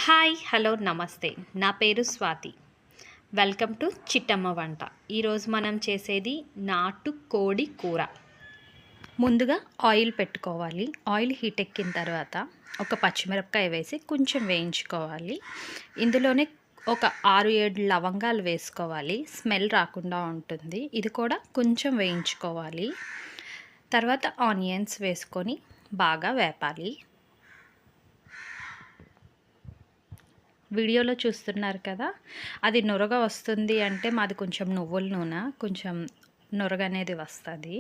Hi hello నమస్తే. నా పేరు స్వాతి. వెల్కమ్ టు చిట్టమ్మ వంట. ఈరోజు మనం చేసేది నాటు కోడి కూర. ముందుగా ఆయిల్ పెట్టుకోవాలి. ఆయిల్ హీట్ ఎక్కిన తర్వాత ఒక పచ్చిమిరపకాయ వేసి కొంచెం వేయించుకోవాలి. ఇందులోనే ఒక 6-7 లవంగాలు వేసుకోవాలి. స్మెల్ రాకుండా ఉంటుంది. ఇది కూడా కొంచెం వేయించుకోవాలి. తర్వాత ఆనియన్స్ వేసుకొని బాగా వేపాలి. వీడియోలో చూస్తున్నారు కదా, అది నురగ వస్తుంది అంటే మాది కొంచెం నువ్వుల నూనె, కొంచెం నురగ అనేది వస్తుంది.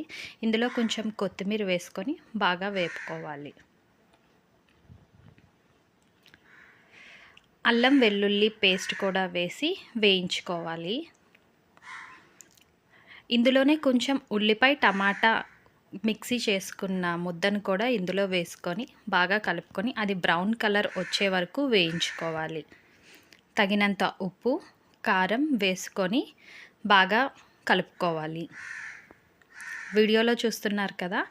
ఇందులో కొంచెం కొత్తిమీర వేసుకొని బాగా వేపుకోవాలి. అల్లం వెల్లుల్లి పేస్ట్ కూడా వేసి వేయించుకోవాలి. ఇందులోనే కొంచెం ఉల్లిపాయ టమాటా మిక్సీ చేసుకున్న ముద్దను కూడా ఇందులో వేసుకొని బాగా కలుపుకొని అది బ్రౌన్ కలర్ వచ్చే వరకు వేయించుకోవాలి. తగినంత ఉప్పు కారం వేసుకొని బాగా కలుపుకోవాలి. వీడియోలో చూస్తున్నారు కదా,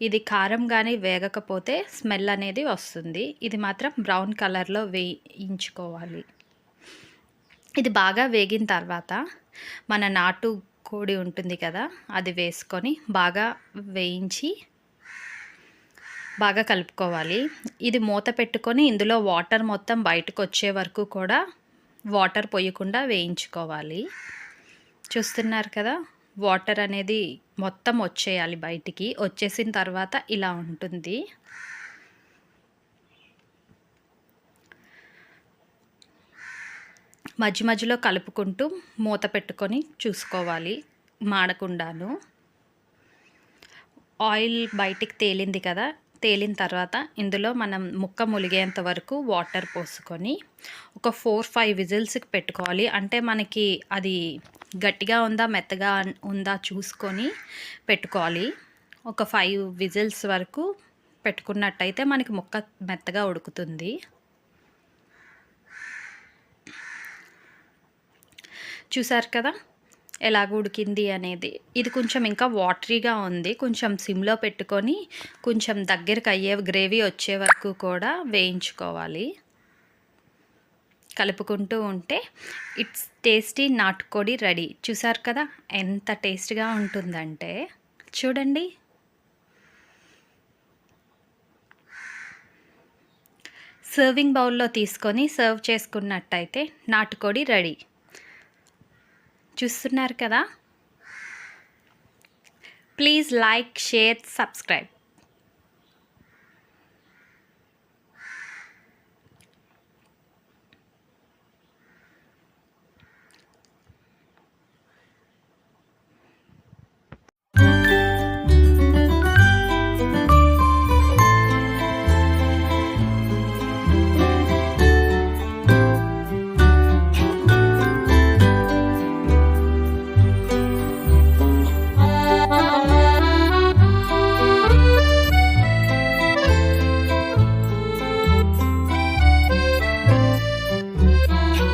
ఇది కారం కానీ వేగకపోతే స్మెల్ అనేది వస్తుంది. ఇది మాత్రం బ్రౌన్ కలర్లో వేయించుకోవాలి. ఇది బాగా వేగిన తర్వాత మన నాటు కోడి ఉంటుంది కదా, అది వేసుకొని బాగా వేయించి బాగా కలుపుకోవాలి. ఇది మూత పెట్టుకొని ఇందులో వాటర్ మొత్తం బయటకు వచ్చే వరకు కూడా వాటర్ పోయకుండా వేయించుకోవాలి. చూస్తున్నారు కదా, వాటర్ అనేది మొత్తం వచ్చేయాలి బయటికి. వచ్చేసిన తర్వాత ఇలా ఉంటుంది. మధ్య మధ్యలో కలుపుకుంటూ మూత పెట్టుకొని చూసుకోవాలి మాడకుండాను. ఆయిల్ బయటికి తేలింది కదా, తేలిన తర్వాత ఇందులో మనం ముక్క ములిగేంత వరకు వాటర్ పోసుకొని ఒక 4-5 విజిల్స్కి పెట్టుకోవాలి. అంటే మనకి అది గట్టిగా ఉందా మెత్తగా ఉందా చూసుకొని పెట్టుకోవాలి. ఒక 5 విజిల్స్ వరకు పెట్టుకున్నట్టయితే మనకి ముక్క మెత్తగా ఉడుకుతుంది. చూసారు కదా ఎలాగ ఉడికింది అనేది. ఇది కొంచెం ఇంకా వాటరీగా ఉంది. కొంచెం సిమ్లో పెట్టుకొని కొంచెం దగ్గరికి అయ్యే గ్రేవీ వచ్చే వరకు కూడా వేయించుకోవాలి. కలుపుకుంటూ ఉంటే ఇట్స్ టేస్టీ నాటుకోడి రెడీ. చూసారు కదా ఎంత టేస్ట్గా ఉంటుందంటే, చూడండి. సర్వింగ్ బౌల్లో తీసుకొని సర్వ్ చేసుకున్నట్టయితే నాటుకోడి రెడీ. చూస్తున్నారు కదా. Please like, share, subscribe.